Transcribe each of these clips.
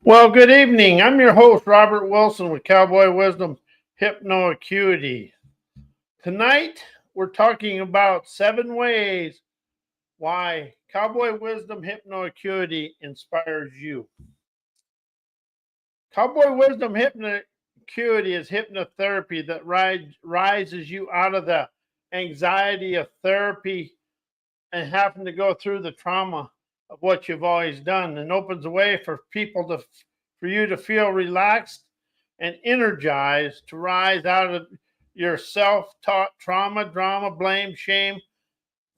Well, good evening. I'm your host, Robert Wilson with Cowboy Wisdom Hypnoacuity. Tonight, we're talking about 7 ways why Cowboy Wisdom Hypnoacuity inspires you. Cowboy Wisdom Hypnoacuity is hypnotherapy that rises you out of the anxiety of therapy and having to go through the trauma of what you've always done, and opens a way for for you to feel relaxed and energized to rise out of your self-taught trauma, drama, blame, shame,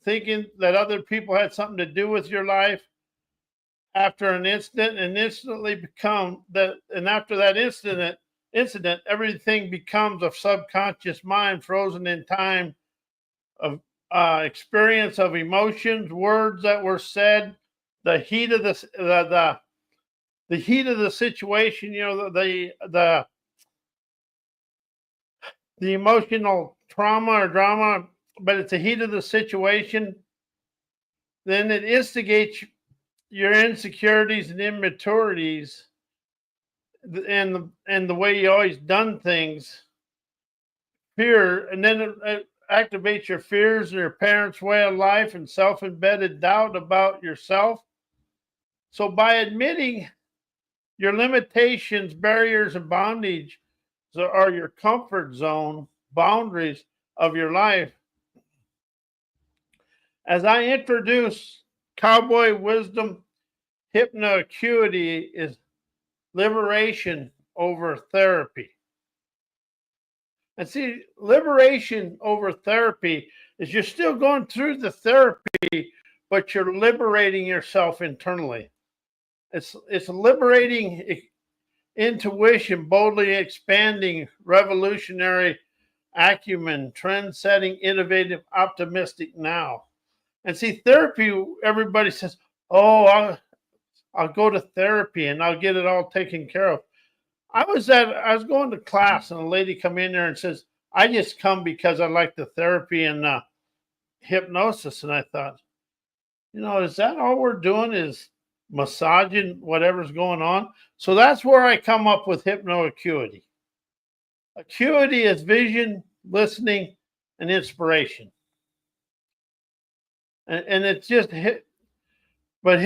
thinking that other people had something to do with your life after an incident, and instantly become that. And after that incident, everything becomes a subconscious mind frozen in time of experience of emotions, words that were said, the heat of the heat of the situation. The emotional trauma or drama, but it's the heat of the situation. Then it instigates your insecurities and immaturities, and the way you always done things, fear, and then it activates your fears and your parents' way of life and self-embedded doubt about yourself. So by admitting your limitations, barriers, and bondage are your comfort zone boundaries of your life. As I introduce Cowboy Wisdom Hypnoacuity is liberation over therapy. And see, liberation over therapy is you're still going through the therapy, but you're liberating yourself internally. It's liberating intuition, boldly expanding, revolutionary acumen, trend-setting, innovative, optimistic now. And see, therapy, everybody says, "Oh, I'll go to therapy and I'll get it all taken care of." I was going to class, and a lady come in there and says, "I just come because I like the therapy and hypnosis." And I thought, is that all we're doing is massaging whatever's going on? So that's where I come up with hypnoacuity. Acuity is vision, listening, and inspiration. And it's just but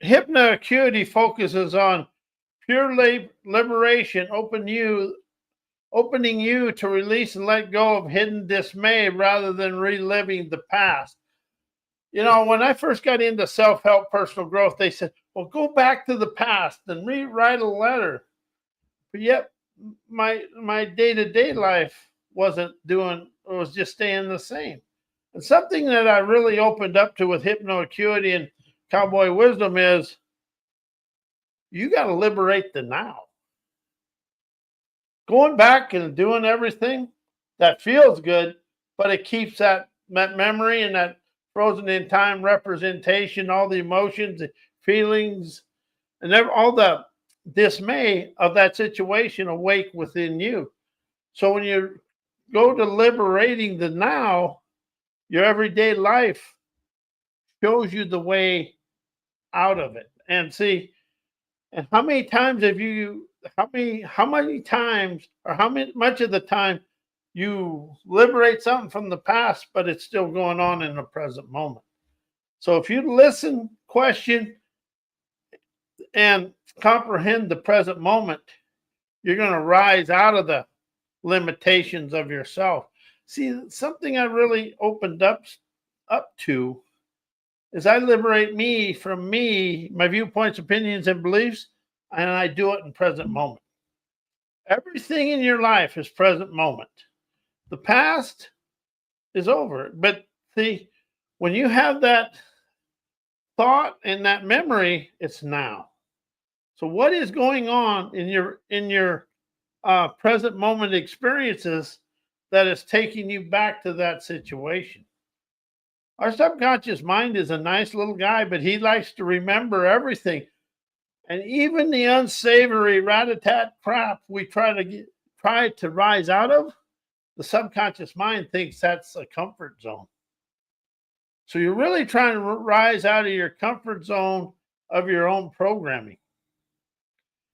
hypnoacuity focuses on pure liberation, opening you to release and let go of hidden dismay rather than reliving the past. When I first got into self-help personal growth, they said, "Well, go back to the past and rewrite a letter." But yet my day-to-day life was just staying the same. And something that I really opened up to with hypnoacuity and Cowboy Wisdom is you got to liberate the now. Going back and doing everything that feels good, but it keeps that memory and that frozen in time representation, all the emotions, the feelings, and all the dismay of that situation awake within you. So when you go to liberating the now, your everyday life shows you the way out of it. And see, and how many times have you, how many times, or much of the time you liberate something from the past, but it's still going on in the present moment. So if you listen, question, and comprehend the present moment, you're going to rise out of the limitations of yourself. See, something I really opened up to is I liberate me from me, my viewpoints, opinions, and beliefs, and I do it in present moment. Everything in your life is present moment. The past is over. But see, when you have that thought and that memory, it's now. So what is going on in your present moment experiences that is taking you back to that situation? Our subconscious mind is a nice little guy, but he likes to remember everything. And even the unsavory rat-a-tat crap we try to rise out of, the subconscious mind thinks that's a comfort zone. So you're really trying to rise out of your comfort zone of your own programming.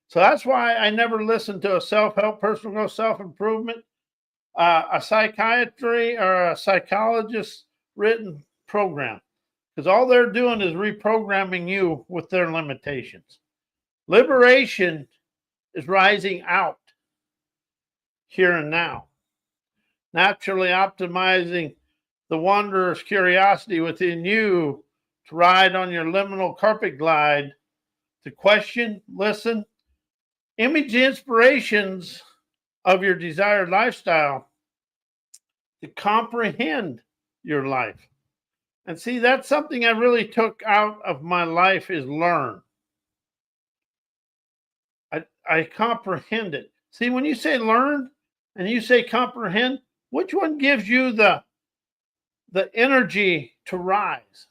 So that's why I never listened to a self-help, personal growth, self-improvement, a psychiatry or a psychologist written program, because all they're doing is reprogramming you with their limitations. Liberation is rising out here and now, naturally optimizing the wondrous curiosity within you to ride on your liminal carpet glide, to question, listen, image the inspirations of your desired lifestyle, to comprehend your life. And see, that's something I really took out of my life, is learn. I comprehend it. See, when you say learn and you say comprehend, which one gives you the energy to rise?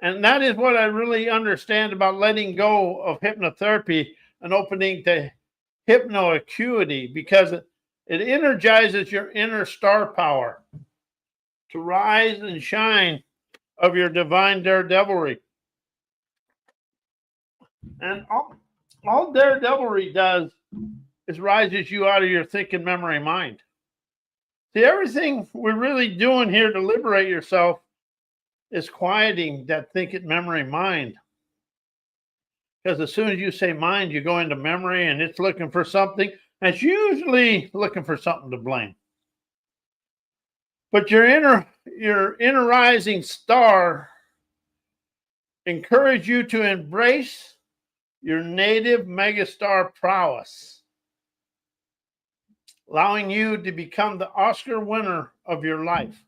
And that is what I really understand about letting go of hypnotherapy and opening to hypnoacuity, because it energizes your inner star power to rise and shine of your divine daredevilry. And all daredevilry does is rises you out of your thinking memory mind. See, everything we're really doing here to liberate yourself is quieting that thinking memory mind. Because as soon as you say mind, you go into memory and it's looking for something. And it's usually looking for something to blame. But your innerrising star encourage you to embrace your native megastar prowess, allowing you to become the Oscar winner of your life.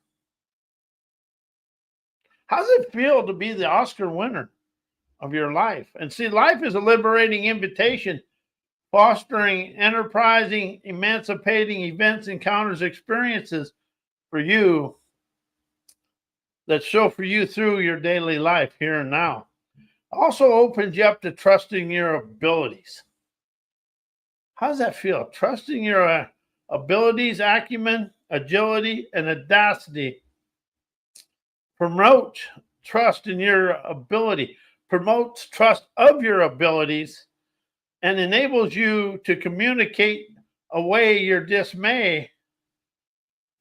How does it feel to be the Oscar winner of your life? And see, life is a liberating invitation, fostering, enterprising, emancipating events, encounters, experiences for you that show for you through your daily life here and now. Also opens you up to trusting your abilities. How does that feel? Trusting your abilities, acumen, agility, and audacity. Promote trust in your ability, promotes trust of your abilities, and enables you to communicate away your dismay,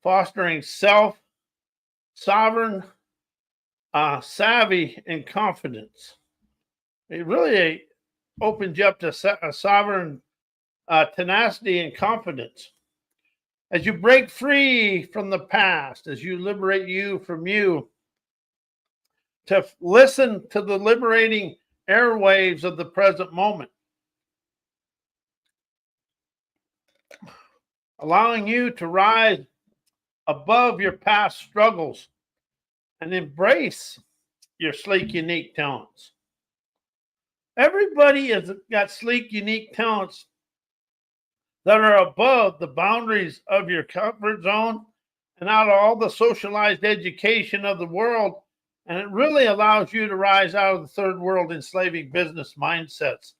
fostering sovereign, savvy, and confidence. It really opens you up to a sovereign tenacity and confidence. As you break free from the past, as you liberate you from you, to listen to the liberating airwaves of the present moment, allowing you to rise above your past struggles and embrace your sleek, unique talents. Everybody has got sleek, unique talents that are above the boundaries of your comfort zone and out of all the socialized education of the world. And it really allows you to rise out of the third world enslaving business mindsets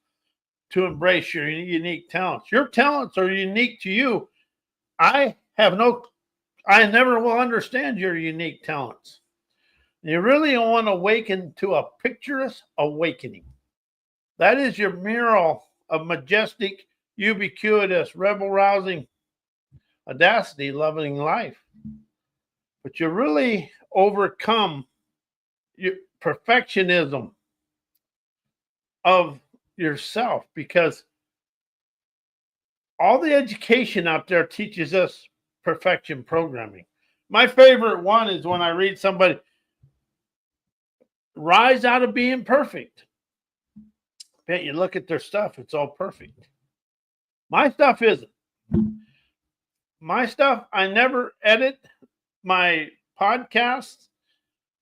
to embrace your unique talents. Your talents are unique to you. I never will understand your unique talents. You really want to awaken to a picturesque awakening. That is your mural of majestic, ubiquitous, rebel-rousing audacity, loving life. But you really overcome your perfectionism of yourself, because all the education out there teaches us perfection programming. My favorite one is when I read somebody rise out of being perfect. Bet you look at their stuff, it's all perfect. My stuff isn't. My stuff, I never edit my podcasts.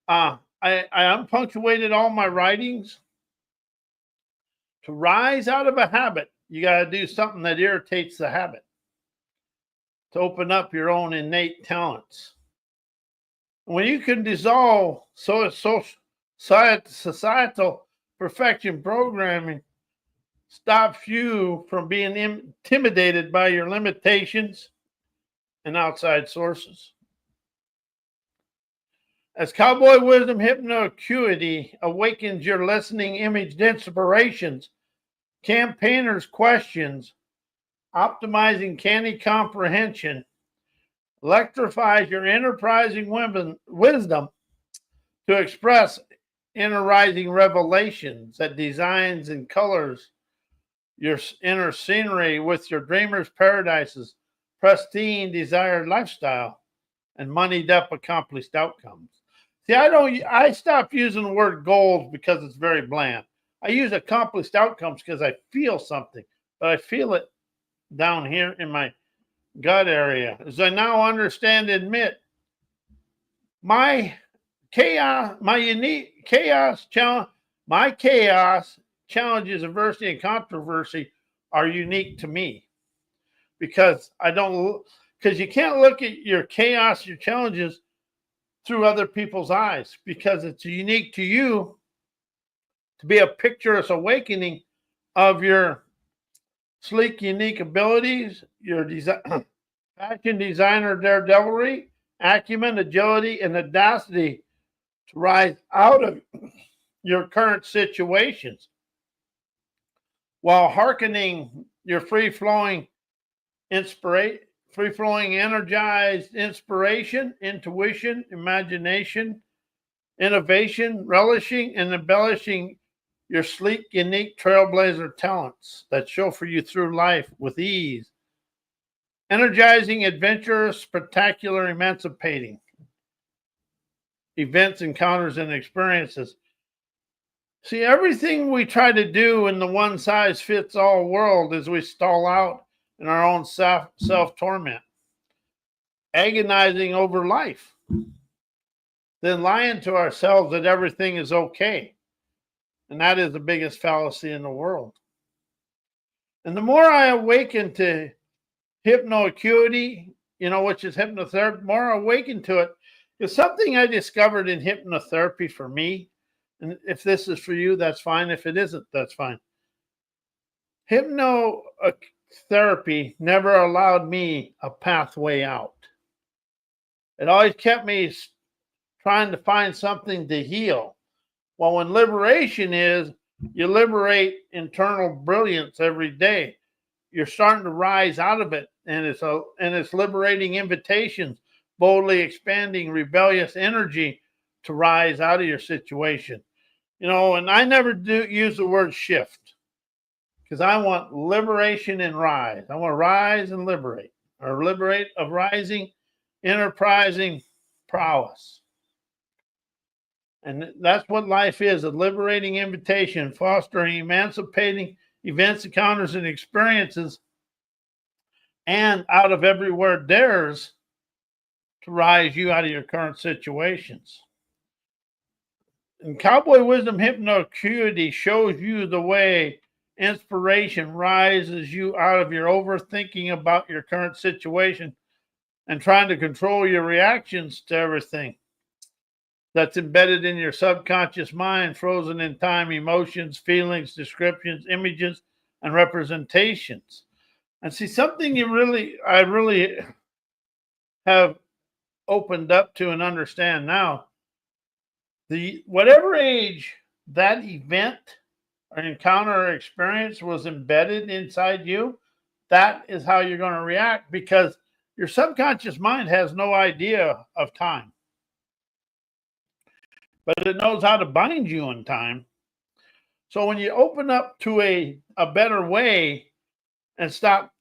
I unpunctuated all my writings. To rise out of a habit, you got to do something that irritates the habit to open up your own innate talents. When you can dissolve societal perfection programming, stops you from being intimidated by your limitations and outside sources. As Cowboy Wisdom Hypnoacuity awakens your listening imaged inspirations, campaigners' questions, optimizing canny comprehension, electrifies your innerprising wisdom to express innerrising revelations that designs and colors your inner scenery with your dreamer's paradises, pristine desired lifestyle, and moneyed up accomplished outcomes. See, I stopped using the word goals because it's very bland. I use accomplished outcomes because I feel something, but I feel it down here in my gut area. As I now understand and admit, my chaos, my unique chaos challenge, my chaos, challenges, adversity, and controversy are unique to me because you can't look at your chaos, your challenges through other people's eyes because it's unique to you to be a picturesque awakening of your sleek, unique abilities, your fashion designer daredevilry, acumen, agility, and audacity to rise out of your current situations while hearkening your free-flowing energized inspiration, intuition, imagination, innovation, relishing and embellishing your sleek, unique trailblazer talents that chauffeur you through life with ease, energizing, adventurous, spectacular, emancipating events, encounters, and experiences. See, everything we try to do in the one-size-fits-all world is we stall out in our own self-torment, agonizing over life, then lying to ourselves that everything is okay. And that is the biggest fallacy in the world. And the more I awaken to hypnoacuity, which is hypnotherapy, the more I awaken to it. It's something I discovered in hypnotherapy for me. And if this is for you, that's fine. If it isn't, that's fine. Hypnotherapy never allowed me a pathway out. It always kept me trying to find something to heal. Well, when liberation is, you liberate internal brilliance every day. You're starting to rise out of it, and it's liberating invitations, boldly expanding rebellious energy to rise out of your situation. And I never do use the word shift because I want liberation and rise. I want to rise and liberate, or liberate of rising, innerprising prowess. And that's what life is, a liberating invitation, fostering emancipating events, encounters, and experiences, and out of everywhere dares to rise you out of your current situations. And Cowboy Wisdom Hypnoacuity shows you the way inspiration rises you out of your overthinking about your current situation and trying to control your reactions to everything that's embedded in your subconscious mind, frozen in time, emotions, feelings, descriptions, images, and representations. And see, something I really have opened up to and understand now, whatever age that event or encounter or experience was embedded inside you, that is how you're going to react, because your subconscious mind has no idea of time, but it knows how to bind you in time. So when you open up to a better way and stop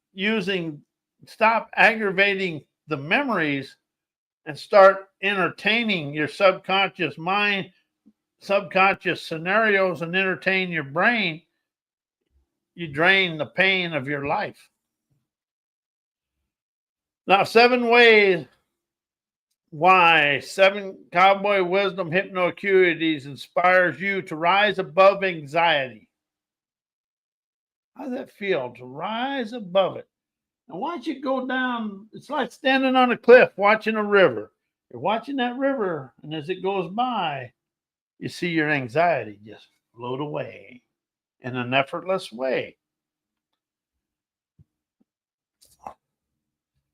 aggravating the memories and start entertaining your subconscious mind, subconscious scenarios, and entertain your brain, you drain the pain of your life. Now, 7 ways why 7 Cowboy Wisdom Hypnoacuities inspires you to rise above anxiety. How does that feel to rise above it? And watch it go down. It's like standing on a cliff watching a river. You're watching that river, and as it goes by, you see your anxiety just float away in an effortless way.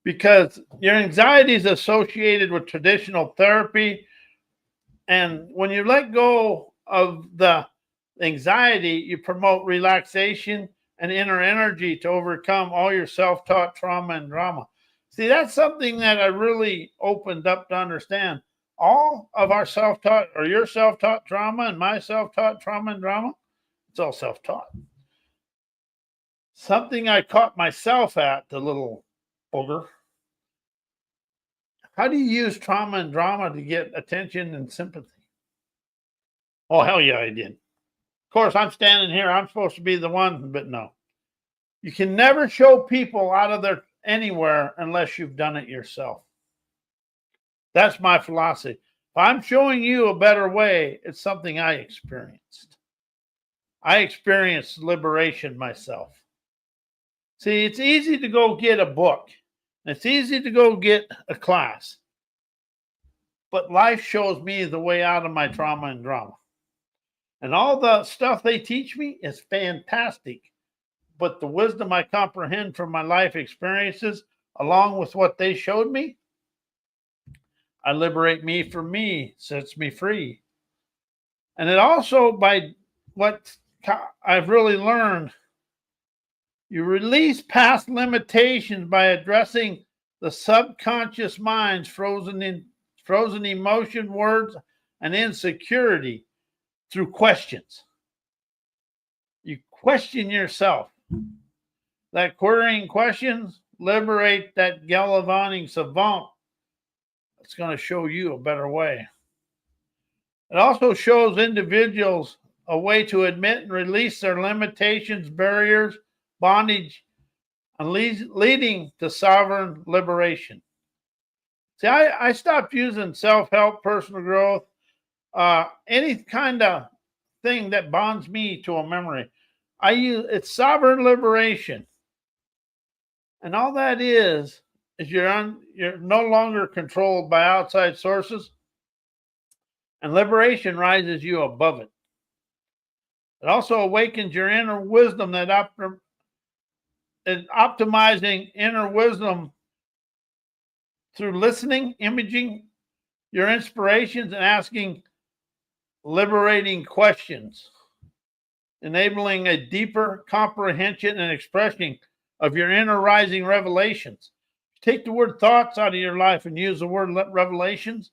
Because your anxiety is associated with traditional therapy, And when you let go of the anxiety, you promote relaxation and inner energy to overcome all your self-taught trauma and drama. See, that's something that I really opened up to understand. All of our self-taught, or your self-taught trauma and my self-taught trauma and drama, it's all self-taught. Something I caught myself at, the little booger. How do you use trauma and drama to get attention and sympathy? Oh, hell yeah, I did. Of course, I'm standing here. I'm supposed to be the one, but no. You can never show people out of their anywhere unless you've done it yourself. That's my philosophy. If I'm showing you a better way, it's something I experienced. I experienced liberation myself. See, it's easy to go get a book. It's easy to go get a class. But life shows me the way out of my trauma and drama. And all the stuff they teach me is fantastic. But the wisdom I comprehend from my life experiences, along with what they showed me, I liberate me from me, sets me free. And it also, by what I've really learned, you release past limitations by addressing the subconscious mind's frozen emotion, words, and insecurity through questions. You question yourself. That querying questions liberate that gallivanting savant. It's going to show you a better way. It also shows individuals a way to admit and release their limitations, barriers, bondage, and leading to sovereign liberation. See, I stopped using self-help, personal growth, any kind of thing that bonds me to a memory. It's sovereign liberation. And all that is you're no longer controlled by outside sources, and liberation rises you above it. It also awakens your inner wisdom, that optimizing inner wisdom through listening, imaging your inspirations, and asking liberating questions, enabling a deeper comprehension and expression of your inner rising revelations. Take the word thoughts out of your life and use the word revelations.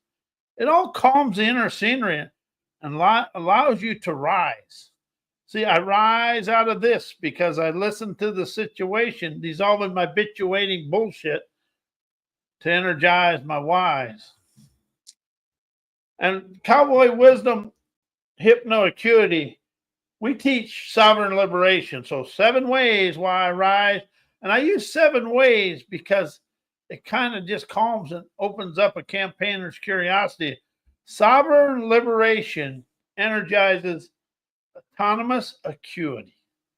It all calms the inner scenery and allows you to rise. See, I rise out of this because I listen to the situation, dissolving my habituating bullshit to energize my whys. And Cowboy Wisdom Hypnoacuity, we teach sovereign liberation. So 7 ways why I rise. And I use 7 ways because it kind of just calms and opens up a campaigner's curiosity. Sovereign liberation energizes autonomous acuity.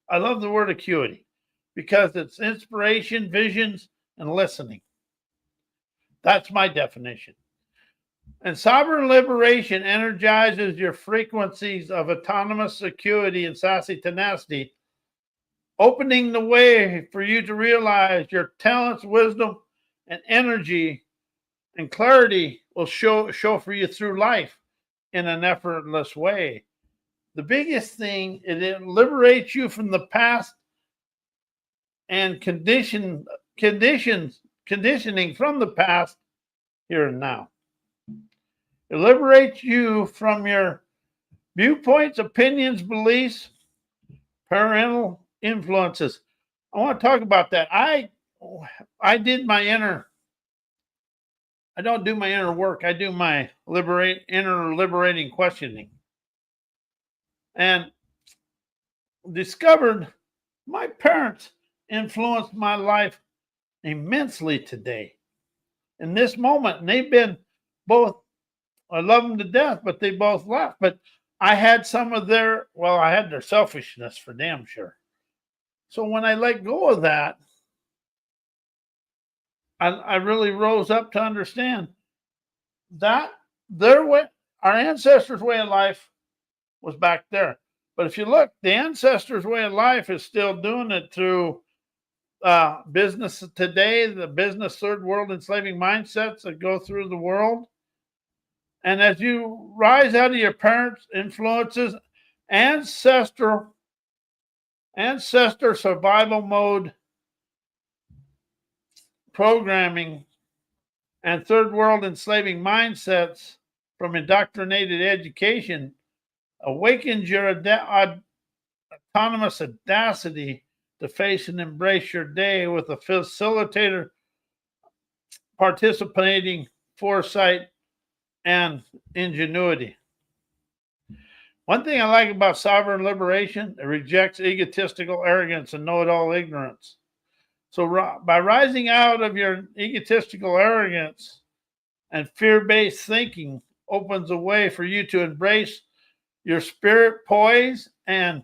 I love the word acuity because it's inspiration, visions, and listening. That's my definition. And sovereign liberation energizes your frequencies of autonomous acuity and sassy tenacity, opening the way for you to realize your talents, wisdom, and energy and clarity will show for you through life in an effortless way. The biggest thing is it liberates you from the past and conditioning from the past here and now. It liberates you from your viewpoints, opinions, beliefs, parental influences. I want to talk about that. I did my inner. I don't do my inner work. I do my inner liberating questioning. And discovered my parents influenced my life immensely today. In this moment, and they've been both, I love them to death, but they both left. But I had some of I had their selfishness for damn sure. So when I let go of that, I really rose up to understand that our ancestors' way of life was back there. But if you look, the ancestors' way of life is still doing it through business today, the business third world enslaving mindsets that go through the world. And as you rise out of your parents' influences, ancestor survival mode programming, and third world enslaving mindsets from indoctrinated education, awakens your autonomous audacity to face and embrace your day with a facilitator participating foresight and ingenuity. One thing I like about sovereign liberation, it rejects egotistical arrogance and know-it-all ignorance. So by rising out of your egotistical arrogance and fear-based thinking opens a way for you to embrace your spirit poise and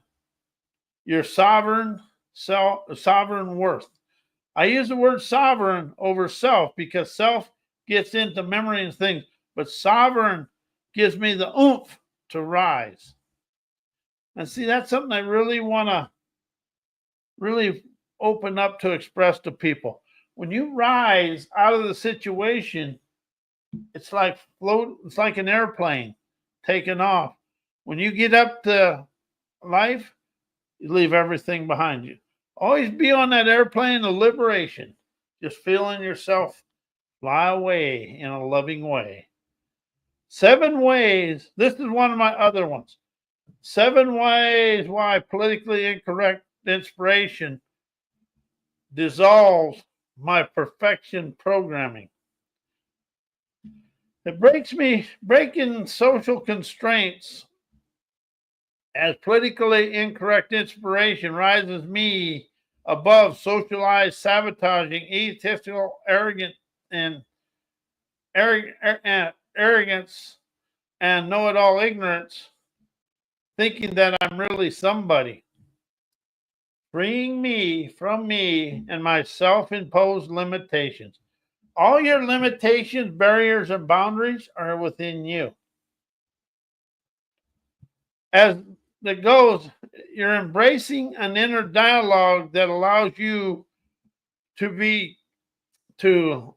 your sovereign worth. I use the word sovereign over self because self gets into memory and things, but sovereign gives me the oomph to rise. And see, that's something I really want to really open up to express to people. When you rise out of the situation, it's like an airplane taking off. When you get up to life, you leave everything behind you. Always be on that airplane of liberation, just feeling yourself fly away in a loving way. 7 ways, this is one of my other ones. 7 ways why politically incorrect inspiration dissolves my perfection programming. It breaking social constraints as politically incorrect inspiration rises me above socialized sabotaging, egotistical, arrogance, and know-it-all ignorance, thinking that I'm really somebody. Freeing me from me and my self-imposed limitations. All your limitations, barriers, and boundaries are within you. As it goes, you're embracing an inner dialogue that allows you to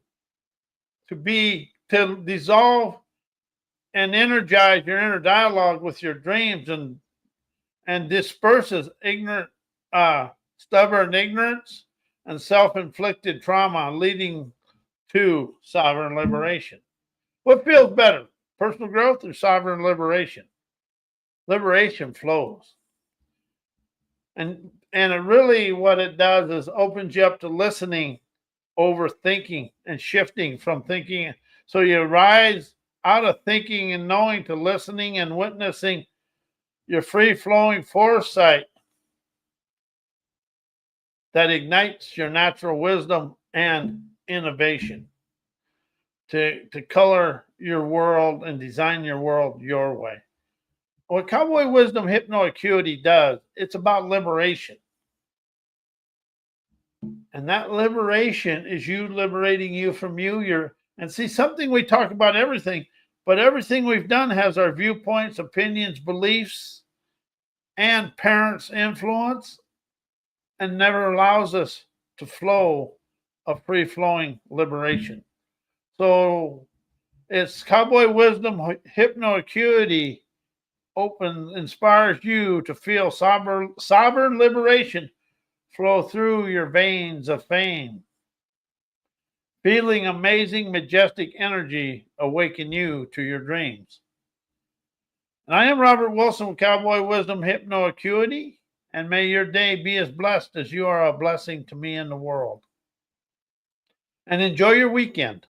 dissolve and energize your inner dialogue with your dreams and disperses stubborn ignorance and self-inflicted trauma, leading to sovereign liberation. What feels better, personal growth or sovereign liberation? Liberation flows. And it really, what it does is opens you up to listening over thinking and shifting from thinking. So you rise out of thinking and knowing to listening and witnessing your free-flowing foresight that ignites your natural wisdom and innovation to color your world and design your world your way. What Cowboy Wisdom Hypnoacuity does, it's about liberation. And that liberation is you liberating you from you. And see, something we talk about everything, but everything we've done has our viewpoints, opinions, beliefs, and parents' influence, and never allows us to flow a free-flowing liberation. So it's Cowboy Wisdom Hypnoacuity inspires you to feel sovereign liberation flow through your veins of fame. Feeling amazing, majestic energy awaken you to your dreams. And I am Robert Wilson with Cowboy Wisdom Hypnoacuity, and may your day be as blessed as you are a blessing to me and the world. And enjoy your weekend.